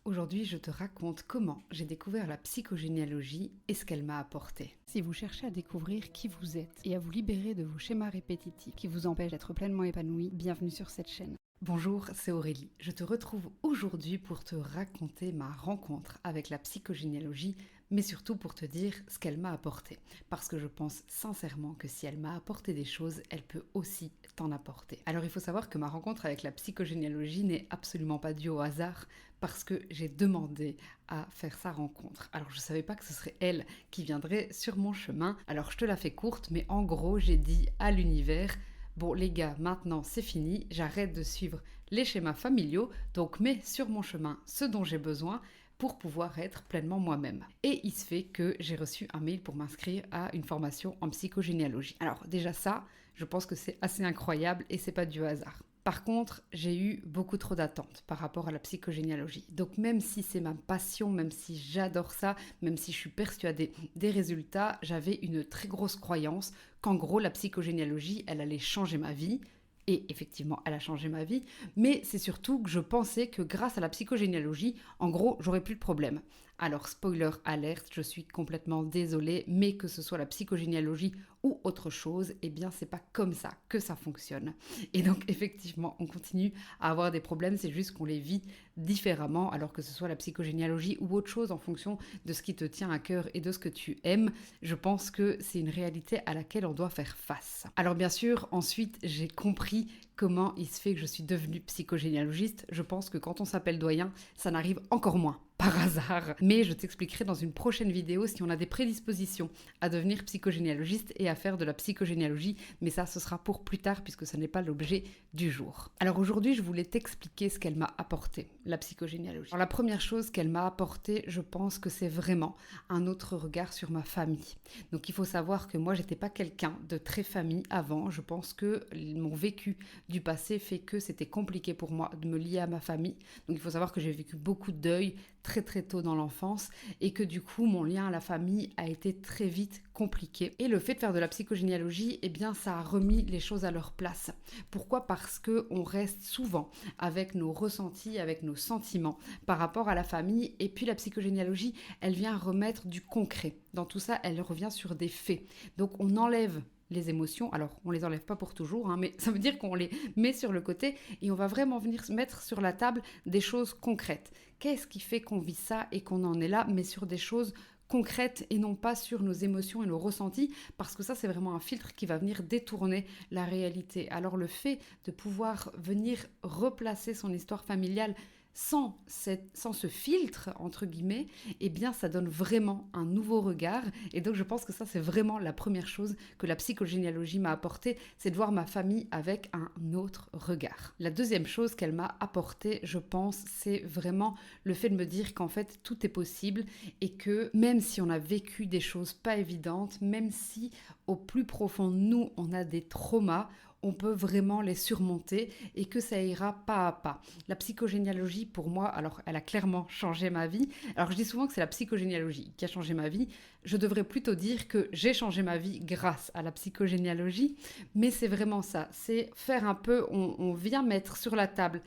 Aujourd'hui, je te raconte comment j'ai découvert la psychogénéalogie et ce qu'elle m'a apporté. Si vous cherchez à découvrir qui vous êtes et à vous libérer de vos schémas répétitifs qui vous empêchent d'être pleinement épanoui, bienvenue sur cette chaîne. Bonjour, c'est Aurélie. Je te retrouve aujourd'hui pour te raconter ma rencontre avec la psychogénéalogie, mais surtout pour te dire ce qu'elle m'a apporté. Parce que je pense sincèrement que si elle m'a apporté des choses, elle peut aussi t'en apporter. Alors il faut savoir que ma rencontre avec la psychogénéalogie n'est absolument pas due au hasard, parce que j'ai demandé à faire sa rencontre. Alors je ne savais pas que ce serait elle qui viendrait sur mon chemin. Alors je te la fais courte, mais en gros j'ai dit à l'univers: bon les gars, maintenant c'est fini, j'arrête de suivre les schémas familiaux, donc mets sur mon chemin ce dont j'ai besoin pour pouvoir être pleinement moi-même. Et il se fait que j'ai reçu un mail pour m'inscrire à une formation en psychogénéalogie. Alors déjà ça, je pense que c'est assez incroyable et c'est pas du hasard. Par contre, j'ai eu beaucoup trop d'attentes par rapport à la psychogénéalogie. Donc même si c'est ma passion, même si j'adore ça, même si je suis persuadée des résultats, j'avais une très grosse croyance qu'en gros la psychogénéalogie, elle allait changer ma vie. Et effectivement, elle a changé ma vie, mais c'est surtout que je pensais que grâce à la psychogénéalogie, en gros, j'aurais plus de problème. Alors, spoiler alerte, je suis complètement désolée, mais que ce soit la psychogénéalogie ou autre chose, eh bien, c'est pas comme ça que ça fonctionne. Et donc, effectivement, on continue à avoir des problèmes, c'est juste qu'on les vit différemment, alors que ce soit la psychogénéalogie ou autre chose en fonction de ce qui te tient à cœur et de ce que tu aimes. Je pense que c'est une réalité à laquelle on doit faire face. Alors, bien sûr, ensuite, j'ai compris comment il se fait que je suis devenue psychogénéalogiste. Je pense que quand on s'appelle doyen, ça n'arrive encore moins par hasard. Mais je t'expliquerai dans une prochaine vidéo si on a des prédispositions à devenir psychogénéalogiste et à faire de la psychogénéalogie. Mais ça, ce sera pour plus tard puisque ce n'est pas l'objet du jour. Alors aujourd'hui, je voulais t'expliquer ce qu'elle m'a apporté, la psychogénéalogie. Alors la première chose qu'elle m'a apporté, je pense que c'est vraiment un autre regard sur ma famille. Donc il faut savoir que moi, j'étais pas quelqu'un de très famille avant. Je pense que mon vécu du passé fait que c'était compliqué pour moi de me lier à ma famille. Donc il faut savoir que j'ai vécu beaucoup de deuil très très tôt dans l'enfance et que du coup mon lien à la famille a été très vite compliqué. Et le fait de faire de la psychogénéalogie, eh bien ça a remis les choses à leur place. Pourquoi ? Parce que on reste souvent avec nos ressentis, avec nos sentiments par rapport à la famille, et puis la psychogénéalogie, elle vient remettre du concret. Dans tout ça, elle revient sur des faits. Donc on enlève les émotions, alors on les enlève pas pour toujours, mais ça veut dire qu'on les met sur le côté et on va vraiment venir mettre sur la table des choses concrètes. Qu'est-ce qui fait qu'on vit ça et qu'on en est là, mais sur des choses concrètes et non pas sur nos émotions et nos ressentis, parce que ça c'est vraiment un filtre qui va venir détourner la réalité. Alors le fait de pouvoir venir replacer son histoire familiale sans ce filtre, entre guillemets, eh bien, ça donne vraiment un nouveau regard. Et donc, je pense que ça, c'est vraiment la première chose que la psychogénéalogie m'a apporté, c'est de voir ma famille avec un autre regard. La deuxième chose qu'elle m'a apporté, je pense, c'est vraiment le fait de me dire qu'en fait, tout est possible et que même si on a vécu des choses pas évidentes, même si au plus profond de nous, on a des traumas, on peut vraiment les surmonter et que ça ira pas à pas. La psychogénéalogie, pour moi, alors elle a clairement changé ma vie. Alors je dis souvent que c'est la psychogénéalogie qui a changé ma vie. Je devrais plutôt dire que j'ai changé ma vie grâce à la psychogénéalogie, mais c'est vraiment ça. C'est faire un peu, on vient mettre sur la table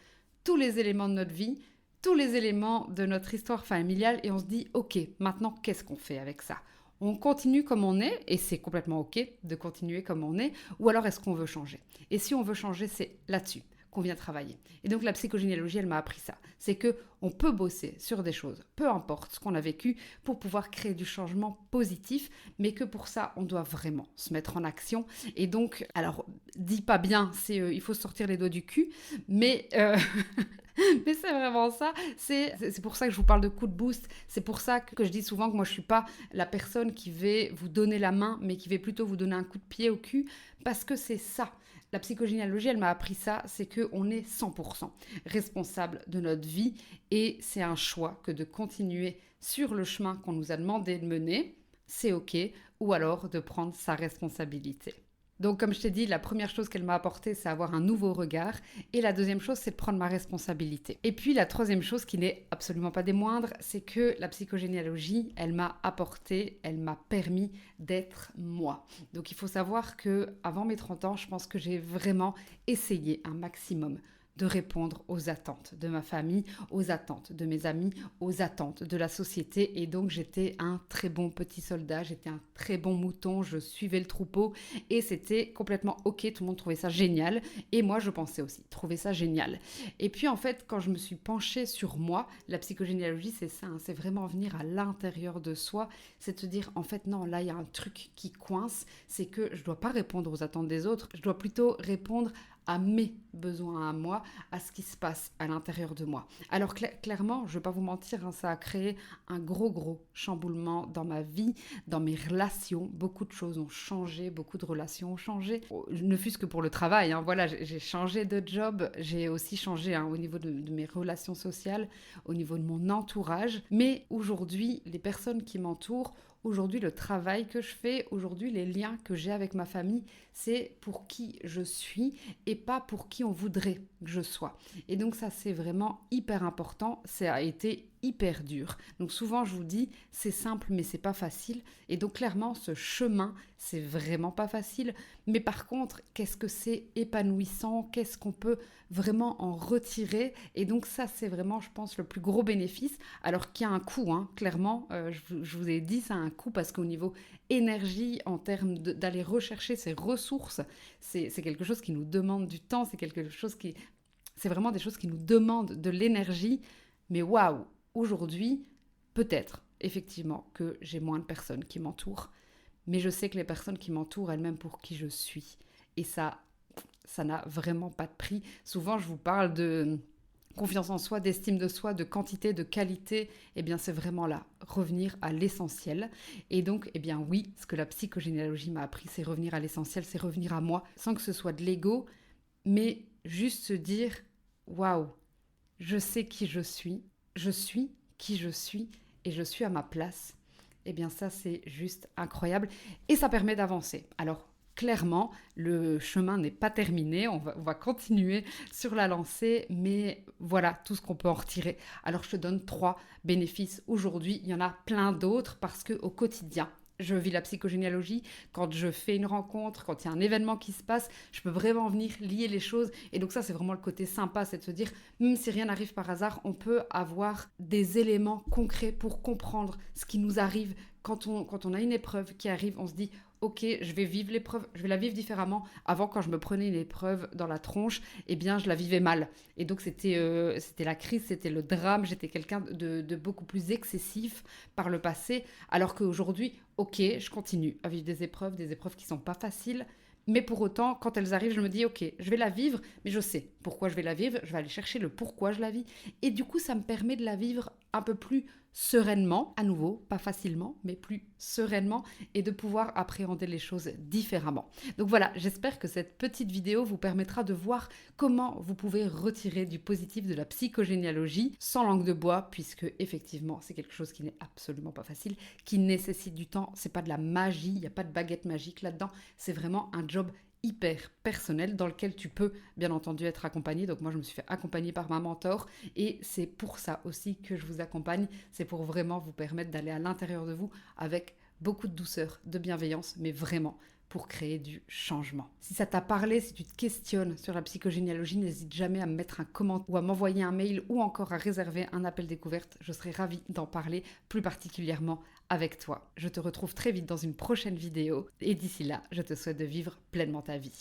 tous les éléments de notre vie, tous les éléments de notre histoire familiale et on se dit, ok, maintenant qu'est-ce qu'on fait avec ça ? On continue comme on est, et c'est complètement ok de continuer comme on est, ou alors est-ce qu'on veut changer ? Et si on veut changer, c'est là-dessus qu'on vient travailler. Et donc la psychogénéalogie, elle m'a appris ça. C'est qu'on peut bosser sur des choses, peu importe ce qu'on a vécu, pour pouvoir créer du changement positif, mais que pour ça, on doit vraiment se mettre en action. Et donc, alors, dis pas bien, il faut sortir les doigts du cul, mais... Mais c'est vraiment ça, c'est pour ça que je vous parle de coup de boost, c'est pour ça que je dis souvent que moi je suis pas la personne qui va vous donner la main, mais qui va plutôt vous donner un coup de pied au cul, parce que c'est ça. La psychogénéalogie, elle m'a appris ça, c'est qu'on est 100% responsable de notre vie et c'est un choix que de continuer sur le chemin qu'on nous a demandé de mener, c'est ok, ou alors de prendre sa responsabilité. Donc, comme je t'ai dit, la première chose qu'elle m'a apportée, c'est avoir un nouveau regard. Et la deuxième chose, c'est de prendre ma responsabilité. Et puis, la troisième chose, qui n'est absolument pas des moindres, c'est que la psychogénéalogie, elle m'a apporté, elle m'a permis d'être moi. Donc, il faut savoir qu'avant mes 30 ans, je pense que j'ai vraiment essayé un maximum de répondre aux attentes de ma famille, aux attentes de mes amis, aux attentes de la société. Et donc, j'étais un très bon petit soldat, j'étais un très bon mouton, je suivais le troupeau et c'était complètement OK, tout le monde trouvait ça génial. Et moi, je pensais aussi trouver ça génial. Et puis, en fait, quand je me suis penchée sur moi, la psychogénéalogie, c'est ça, hein, c'est vraiment venir à l'intérieur de soi, c'est te dire, en fait, non, là, il y a un truc qui coince, c'est que je ne dois pas répondre aux attentes des autres, je dois plutôt répondre à mes besoins à moi, à ce qui se passe à l'intérieur de moi. Alors clairement, je ne vais pas vous mentir, hein, ça a créé un gros chamboulement dans ma vie, dans mes relations. Beaucoup de choses ont changé, beaucoup de relations ont changé. Ne fût-ce que pour le travail, hein, voilà, j'ai changé de job, j'ai aussi changé au niveau de mes relations sociales, au niveau de mon entourage. Mais aujourd'hui, les personnes qui m'entourent, aujourd'hui, le travail que je fais, aujourd'hui, les liens que j'ai avec ma famille, c'est pour qui je suis et pas pour qui on voudrait que je sois. Et donc ça, c'est vraiment hyper important. Ça a été hyper dur. Donc souvent, je vous dis, c'est simple, mais c'est pas facile. Et donc clairement, ce chemin, c'est vraiment pas facile. Mais par contre, qu'est-ce que c'est épanouissant? Qu'est-ce qu'on peut vraiment en retirer? Et donc ça, c'est vraiment, je pense, le plus gros bénéfice. Alors qu'il y a un coût, hein, clairement. Je vous ai dit, ça a un coût parce qu'au niveau énergie, en termes d'aller rechercher ces ressources, c'est quelque chose qui nous demande du temps. C'est vraiment des choses qui nous demandent de l'énergie. Mais waouh! Aujourd'hui, peut-être, effectivement, que j'ai moins de personnes qui m'entourent, mais je sais que les personnes qui m'entourent, elles-mêmes pour qui je suis. Et ça n'a vraiment pas de prix. Souvent, je vous parle de confiance en soi, d'estime de soi, de quantité, de qualité. Eh bien, c'est vraiment là, revenir à l'essentiel. Et donc, eh bien oui, ce que la psychogénéalogie m'a appris, c'est revenir à l'essentiel, c'est revenir à moi, sans que ce soit de l'ego, mais juste se dire, waouh, je sais qui je suis qui je suis et je suis à ma place. Eh bien ça, c'est juste incroyable et ça permet d'avancer. Alors clairement, le chemin n'est pas terminé, on va continuer sur la lancée, mais voilà tout ce qu'on peut en retirer. Alors je te donne 3 bénéfices aujourd'hui, il y en a plein d'autres parce qu'au quotidien, je vis la psychogénéalogie, quand je fais une rencontre, quand il y a un événement qui se passe, je peux vraiment venir lier les choses. Et donc ça, c'est vraiment le côté sympa, c'est de se dire, même si rien n'arrive par hasard, on peut avoir des éléments concrets pour comprendre ce qui nous arrive. Quand on a une épreuve qui arrive, on se dit, ok, je vais vivre l'épreuve, je vais la vivre différemment. Avant, quand je me prenais une épreuve dans la tronche, eh bien, je la vivais mal. Et donc, c'était la crise, c'était le drame. J'étais quelqu'un de beaucoup plus excessif par le passé. Alors qu'aujourd'hui, ok, je continue à vivre des épreuves qui ne sont pas faciles. Mais pour autant, quand elles arrivent, je me dis, ok, je vais la vivre, mais je sais pourquoi je vais la vivre. Je vais aller chercher le pourquoi je la vis. Et du coup, ça me permet de la vivre un peu plus sereinement, à nouveau, pas facilement, mais plus sereinement, et de pouvoir appréhender les choses différemment. Donc voilà, j'espère que cette petite vidéo vous permettra de voir comment vous pouvez retirer du positif de la psychogénéalogie sans langue de bois, puisque effectivement, c'est quelque chose qui n'est absolument pas facile, qui nécessite du temps, c'est pas de la magie, il n'y a pas de baguette magique là-dedans, c'est vraiment un job hyper personnel dans lequel tu peux bien entendu être accompagné. Donc moi je me suis fait accompagner par ma mentor et c'est pour ça aussi que je vous accompagne, c'est pour vraiment vous permettre d'aller à l'intérieur de vous avec beaucoup de douceur, de bienveillance, mais vraiment pour créer du changement. Si ça t'a parlé, si tu te questionnes sur la psychogénéalogie, n'hésite jamais à me mettre un commentaire ou à m'envoyer un mail ou encore à réserver un appel découverte. Je serai ravie d'en parler plus particulièrement avec toi. Je te retrouve très vite dans une prochaine vidéo et d'ici là, je te souhaite de vivre pleinement ta vie.